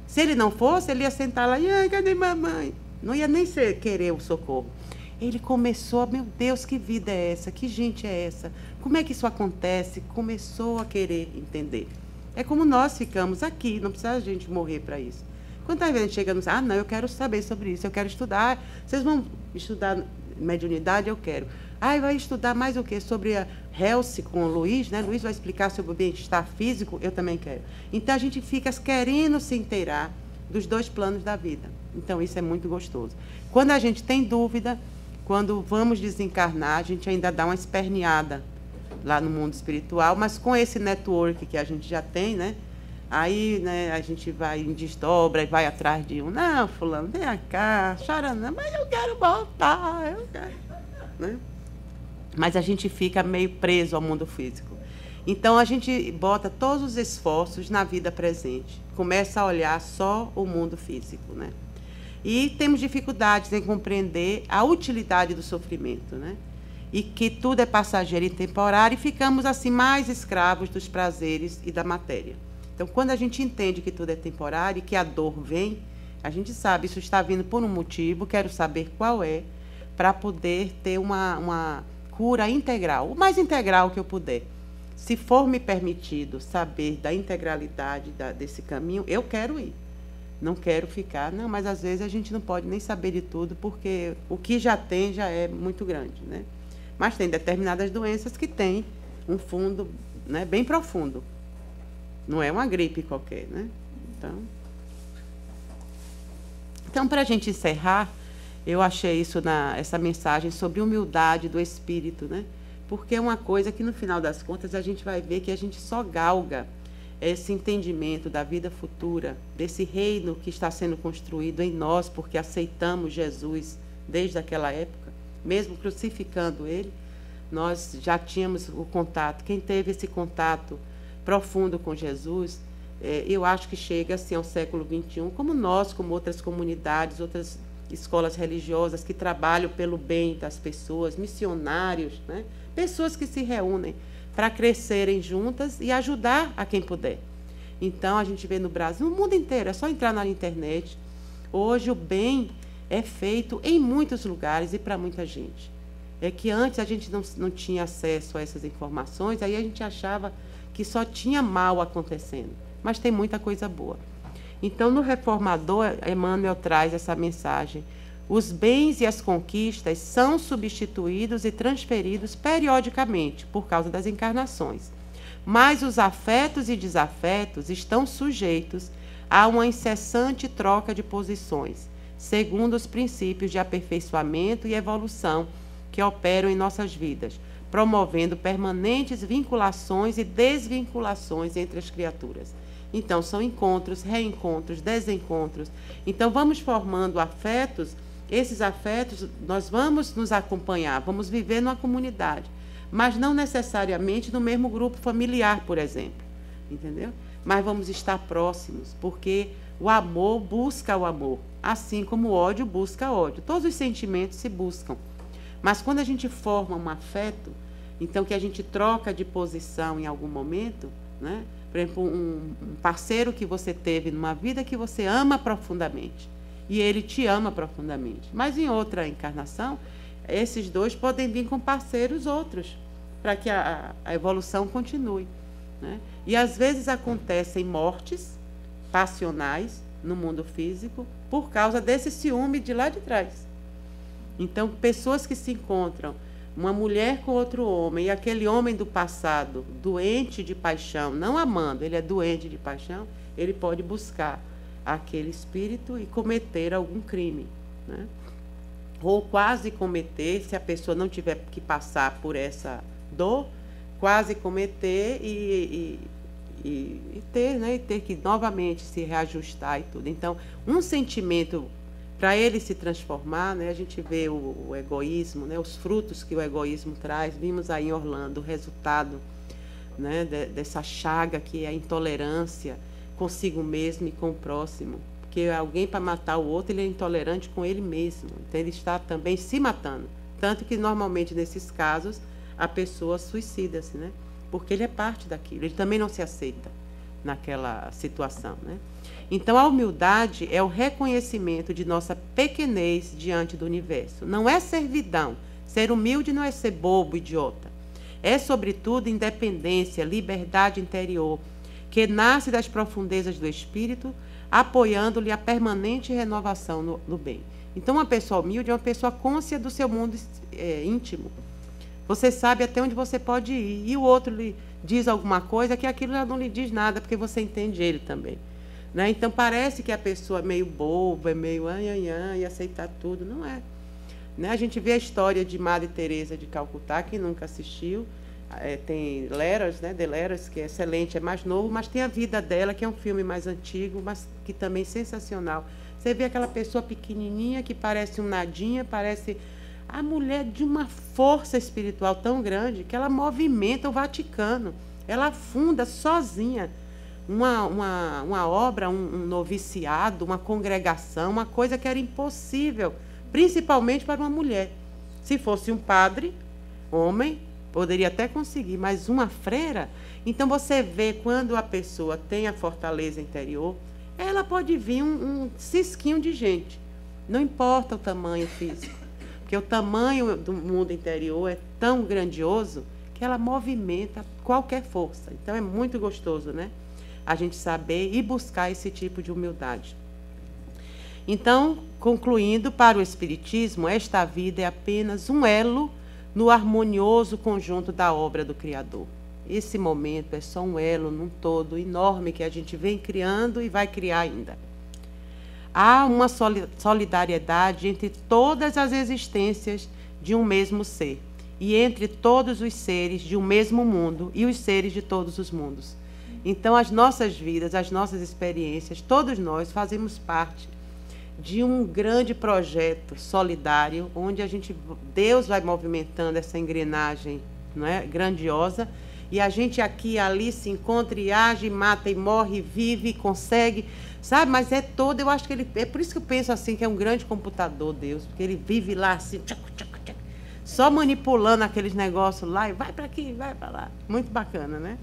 Se ele não fosse, ele ia sentar lá, e cadê mamãe? Não ia nem querer o socorro. Ele começou, meu Deus, que vida é essa? Que gente é essa? Como é que isso acontece? Começou a querer entender. É como nós ficamos aqui, não precisa a gente morrer para isso. Quantas vezes a gente chega e diz, não, eu quero saber sobre isso, eu quero estudar. Vocês vão estudar mediunidade? Eu quero. Vai estudar mais o quê? Sobre a Helce com o Luiz, né? Luiz vai explicar sobre o bem-estar físico, eu também quero. Então, a gente fica querendo se inteirar dos dois planos da vida. Então, isso é muito gostoso. Quando a gente tem dúvida, quando vamos desencarnar, a gente ainda dá uma esperneada lá no mundo espiritual, mas com esse network que a gente já tem, né? Aí, né, a gente vai em desdobra e vai atrás de um, não, fulano, vem cá, chora não, mas eu quero voltar, eu quero, né? Mas a gente fica meio preso ao mundo físico. Então, a gente bota todos os esforços na vida presente, começa a olhar só o mundo físico, né? E temos dificuldades em compreender a utilidade do sofrimento, né? E que tudo é passageiro e temporário, e ficamos assim mais escravos dos prazeres e da matéria. Então, quando a gente entende que tudo é temporário e que a dor vem, a gente sabe, isso está vindo por um motivo, quero saber qual é, para poder ter uma cura integral, o mais integral que eu puder. Se for me permitido saber da integralidade desse caminho, eu quero ir. Não quero ficar, não, mas às vezes a gente não pode nem saber de tudo, porque o que já tem já é muito grande, né? Mas tem determinadas doenças que têm um fundo, né, bem profundo. Não é uma gripe qualquer, né? Então, para a gente encerrar, eu achei essa mensagem sobre humildade do espírito, né? Porque é uma coisa que, no final das contas, a gente vai ver que a gente só galga esse entendimento da vida futura, desse reino que está sendo construído em nós, porque aceitamos Jesus desde aquela época, mesmo crucificando ele, nós já tínhamos o contato. Quem teve esse contato profundo com Jesus, eu acho que chega assim, ao século XXI, como nós, como outras comunidades, outras escolas religiosas que trabalham pelo bem das pessoas, missionários, né? Pessoas que se reúnem para crescerem juntas e ajudar a quem puder. Então, a gente vê no Brasil, no mundo inteiro, é só entrar na internet. Hoje, o bem é feito em muitos lugares e para muita gente. É que antes a gente não tinha acesso a essas informações, aí a gente achava que só tinha mal acontecendo. Mas tem muita coisa boa. Então, no Reformador, Emmanuel traz essa mensagem. Os bens e as conquistas são substituídos e transferidos periodicamente, por causa das encarnações. Mas os afetos e desafetos estão sujeitos a uma incessante troca de posições, segundo os princípios de aperfeiçoamento e evolução que operam em nossas vidas, promovendo permanentes vinculações e desvinculações entre as criaturas. Então, são encontros, reencontros, desencontros. Então, vamos formando afetos. Esses afetos, nós vamos nos acompanhar, vamos viver numa comunidade, mas não necessariamente no mesmo grupo familiar, por exemplo, entendeu? Mas vamos estar próximos, porque o amor busca o amor, assim como o ódio busca ódio. Todos os sentimentos se buscam. Mas quando a gente forma um afeto, então que a gente troca de posição em algum momento, né? Por exemplo, um parceiro que você teve numa vida que você ama profundamente, e ele te ama profundamente. Mas em outra encarnação, esses dois podem vir com parceiros outros, para que a evolução continue, né? E às vezes acontecem mortes passionais no mundo físico por causa desse ciúme de lá de trás. Então, pessoas que se encontram, uma mulher com outro homem, e aquele homem do passado, doente de paixão, não amando, ele é doente de paixão, ele pode buscar aquele espírito e cometer algum crime, né? Ou quase cometer, se a pessoa não tiver que passar por essa dor, quase cometer e ter, né? E ter que novamente se reajustar e tudo. Então, um sentimento, para ele se transformar, né? A gente vê o egoísmo, né? Os frutos que o egoísmo traz. Vimos aí em Orlando o resultado, né? Dessa chaga que é a intolerância consigo mesmo e com o próximo. Porque alguém, para matar o outro, ele é intolerante com ele mesmo. Então, ele está também se matando. Tanto que, normalmente, nesses casos, a pessoa suicida-se, né? Porque ele é parte daquilo. Ele também não se aceita naquela situação, né? Então, a humildade é o reconhecimento de nossa pequenez diante do universo. Não é servidão. Ser humilde não é ser bobo, idiota. É, sobretudo, independência, liberdade interior, que nasce das profundezas do espírito, apoiando-lhe a permanente renovação no bem. Então, uma pessoa humilde é uma pessoa cônscia do seu mundo íntimo. Você sabe até onde você pode ir. E o outro lhe diz alguma coisa que aquilo já não lhe diz nada, porque você entende ele também, né? Então, parece que a pessoa é meio boba, é meio e aceitar tudo. Não é, né? A gente vê a história de Madre Teresa de Calcutá, que nunca assistiu. Tem Letters, né? The Letters, que é excelente, é mais novo, mas tem a vida dela, que é um filme mais antigo, mas que também é sensacional. Você vê aquela pessoa pequenininha que parece um nadinha, parece a mulher de uma força espiritual tão grande que ela movimenta o Vaticano. Ela funda sozinha uma obra, um noviciado, uma congregação, uma coisa que era impossível, principalmente para uma mulher. Se fosse um padre, homem, poderia até conseguir, mas uma freira. Então, você vê, quando a pessoa tem a fortaleza interior, ela pode vir um cisquinho de gente. Não importa o tamanho físico, porque o tamanho do mundo interior é tão grandioso que ela movimenta qualquer força. Então, é muito gostoso, né? A gente saber e buscar esse tipo de humildade. Então, concluindo, para o Espiritismo, esta vida é apenas um elo no harmonioso conjunto da obra do Criador. Esse momento é só um elo num todo enorme que a gente vem criando e vai criar ainda. Há uma solidariedade entre todas as existências de um mesmo ser e entre todos os seres de um mesmo mundo e os seres de todos os mundos. Então, as nossas vidas, as nossas experiências, todos nós fazemos parte de um grande projeto solidário, onde Deus vai movimentando essa engrenagem, não é, grandiosa, E a gente aqui e ali se encontra e age, mata e morre, vive, consegue, sabe? Mas é todo, eu acho que ele... É por isso que eu penso assim, que é um grande computador, Deus, porque ele vive lá assim, só manipulando aqueles negócios lá, e vai para aqui, vai para lá. Muito bacana, né?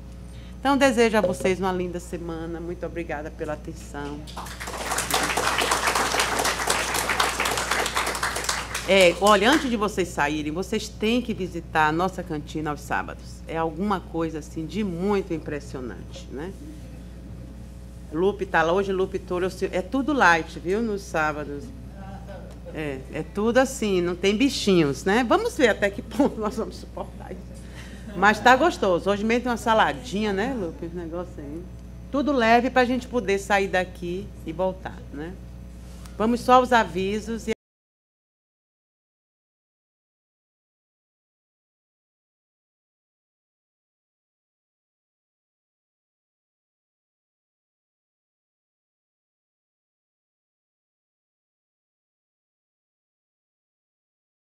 Então, desejo a vocês uma linda semana. Muito obrigada pela atenção. Olha, antes de vocês saírem, vocês têm que visitar a nossa cantina aos sábados. É alguma coisa assim de muito impressionante, né? Lupe está lá hoje, Lupe Toro, é tudo light, viu? Nos sábados. É tudo assim, não tem bichinhos, né? Vamos ver até que ponto nós vamos suportar isso. Mas está gostoso. Hoje mesmo tem uma saladinha, né, Lupe? Esse negócio aí. Tudo leve para a gente poder sair daqui e voltar, né? Vamos só aos avisos.